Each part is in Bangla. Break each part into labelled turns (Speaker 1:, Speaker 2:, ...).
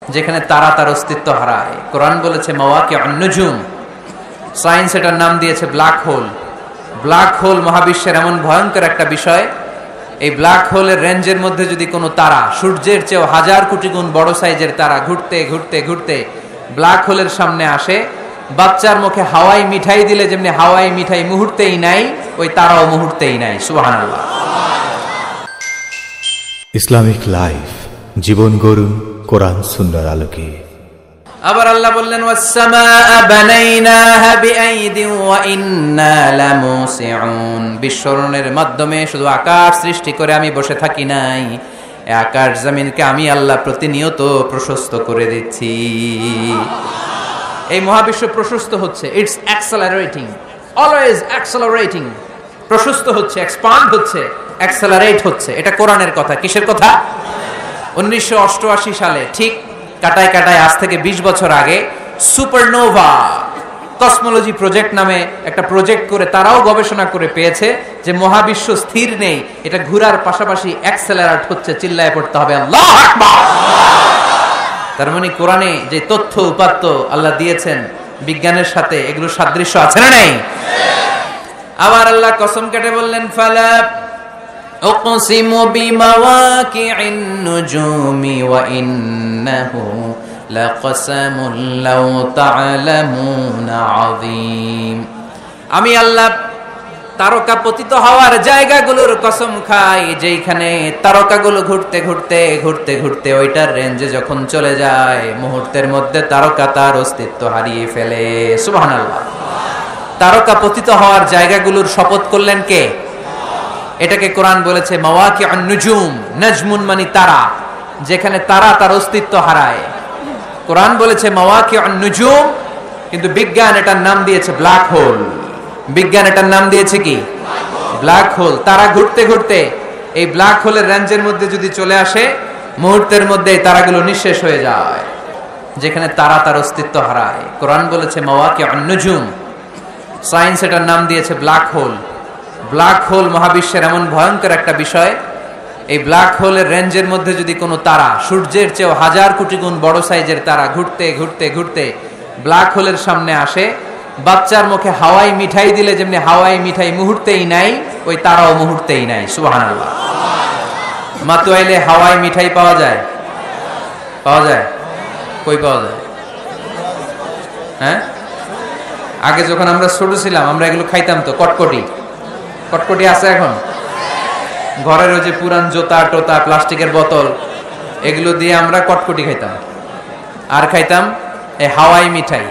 Speaker 1: যেখানে তারা তার অস্তিত্ব হারায়। কোরআন বলেছে মাওয়াকিউন নুজুম, সায়েন্স এটার নাম দিয়েছে ব্ল্যাক হোল। ব্ল্যাক হোল মহাবিশ্বের এমন ভয়ঙ্কর একটা বিষয়, এই ব্ল্যাক হোলের রেঞ্জের মধ্যে যদি কোনো তারা সূর্যের চেয়েও হাজার কোটি গুণ বড় সাইজের তারা ঘুরতে ঘুরতে ঘুরতে ব্ল্যাক হোলের সামনে আসে, বাচ্চার মুখে হাওয়াই মিঠাই দিলে যেমনি হাওয়াই মিঠাই মুহূর্তেই নাই, ওই তারাও মুহূর্তেই নাই। সুবহানাল্লাহ।
Speaker 2: ইসলামিক লাইফ, জীবন গড়ুন কোরআন সুন্নাহর আলোকে।
Speaker 1: আবার আল্লাহ বললেন ওয়াস-সামাআ বানাইনাহা বিআইদিন ওয়া ইন্না লামুসিউন। বিস্ফোরণের মাধ্যমে শুধু আকাশ সৃষ্টি করে আমি বসে থাকি নাই, এই আকাশ জমিনকে আমি আল্লাহ প্রতিনিয়ত প্রশস্ত করে দিচ্ছি। এই মহাবিশ্ব প্রশস্ত হচ্ছে, ইটস অ্যাক্সেলারেটিং, অলওয়েজ অ্যাক্সেলারেটিং। প্রশস্ত হচ্ছে, এক্সপান্ড হচ্ছে, অ্যাক্সেলারেট হচ্ছে। এটা কোরআনের কথা। কিসের কথা? 1988 সালে ঠিক কাটায় কাটায় আজ থেকে 20 বছর আগে সুপারনোভা কসমোলজি প্রজেক্ট নামে একটা প্রজেক্ট করে তারাও গবেষণা করে পেয়েছে যে মহাবিশ্ব স্থির নেই, এটা ঘোরার পাশাপাশি অ্যাক্সেলারেট হচ্ছে। চিল্লায় পড়তে হবে আল্লাহু আকবার। তার মানে কোরআনে যে তথ্য উপাত্ত আল্লাহ দিয়েছেন বিজ্ঞানের সাথে, এগুলো সাদৃশ্য আছে না নেই? আবার আল্লাহ কসম কেটে বললেন ফালা উকসিমু বিমাওয়াকি'ন নুজুমি ওয়া ইন্নাহু লাকসামুন লাউ তা'লামুনা আযীম। আমি আল্লাহ তারকা পতিত হওয়ার জায়গাগুলোর কসম খাই, যেখানে তারকাগুলো ঘুরতে ঘুরতে ঘুরতে ঘুরতে ওইটার রেঞ্জে যখন চলে যায়, মুহূর্তের মধ্যে তারকা তার অস্তিত্ব হারিয়ে ফেলে। সুবহানাল্লাহ। তারকা পতিত হওয়ার জায়গাগুলোর শপথ করলেন কে? এটাকে কোরআন বলেছে মাওয়াকিউন নুজুম। নাজমুন মানে তারা, যেখানে তারা তার অস্তিত্ব হারায়। কোরআন বলেছে মাওয়াকিউন নুজুম, কিন্তু বিজ্ঞান এটার নাম দিয়েছে ব্ল্যাক হোল। বিজ্ঞান এটার নাম দিয়েছে কি? Black hole. তারা ঘুরতে ঘুরতে এই ব্ল্যাক হোলের রেঞ্জের মধ্যে যদি চলে আসে, মুহূর্তের মধ্যে তারাগুলো নিঃশেষ হয়ে যায়, যেখানে তারা তার অস্তিত্ব হারায়। কোরআন বলেছে মাওয়াকিউন নুজুম, সায়েন্স এটার নাম দিয়েছে ব্ল্যাক হোল। ব্ল্যাক হোল মহাবিশ্বের এমন ভয়ঙ্কর একটা বিষয়, এই ব্ল্যাক হোলের রেঞ্জের মধ্যে যদি কোনো তারা সূর্যের চেয়েও হাজার কোটি গুণ বড় সাইজের তারা ঘুরতে ঘুরতে ঘুরতে ব্ল্যাক হোলের সামনে আসে, বাচ্চার মুখে হাওয়াই মিঠাই দিলে যেমনি হাওয়াই মিঠাই মুহূর্তেই নাই, ওই তারাও মুহূর্তেই নাই। সুবহানাল্লাহ। মাতুয়াইলে হাওয়াই মিঠাই পাওয়া যায়? পাওয়া যায়? কই পাওয়া যায়? হ্যাঁ, আগে যখন আমরা ছোট ছিলাম আমরা এগুলো খাইতাম তো। কটকটি, কটকটি আছে এখন? ঘরের ওই যে পুরান জোতা টোতা প্লাস্টিকের বোতল, এগুলো দিয়ে আমরা কটকটি খাইতাম। আর খাইতাম এই হাওয়াই মিঠাই,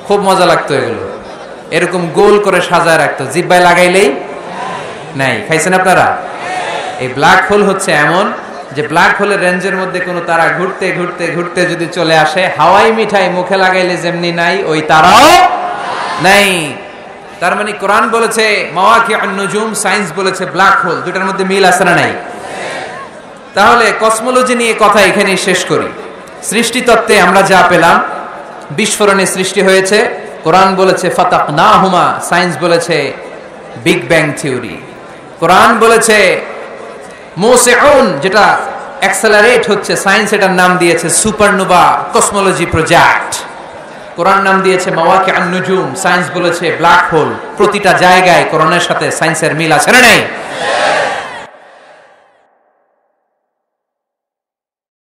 Speaker 1: খুব মজা লাগতো। এগুলো এরকম গোল করে সাজায় রাখতো, জিব্বায় লাগাইলেই নাই। খাইছেন আপনারা? এই ব্ল্যাক হোল হচ্ছে এমন যে ব্ল্যাক হোলের রেঞ্জের মধ্যে কোনো তারা ঘুরতে ঘুরতে ঘুরতে যদি চলে আসে, হাওয়াই মিঠাই মুখে লাগাইলে যেমনি নাই, ওই তারাও নাই। তার মানে কোরআন বলেছে মাওয়াকিউন নুজুম, সায়েন্স বলেছে ব্ল্যাক হোল। দুটার মধ্যে মিল আছে না নাই? তাহলে কসমোলজি নিয়ে কথা এখানেই শেষ করি। সৃষ্টিতত্ত্বে আমরা যা পেলাম, বিস্ফোরণে সৃষ্টি হয়েছে। কোরআন বলেছে ফাতাকনাহুমা, সায়েন্স বলেছে বিগ ব্যাং থিওরি। কোরআন বলেছে মুসিউন, যেটা অ্যাক্সেলারেট হচ্ছে, সায়েন্স এটার নাম দিয়েছে সুপারনোভা কসমোলজি প্রজেক্ট। কোরআন নাম দিয়েছে মাওয়াকিউন নুজুম, সায়েন্স বলেছে ব্ল্যাক হোল। প্রতিটা জায়গায় কোরআনের সাথে সায়েন্সের মিল আছে না নেই?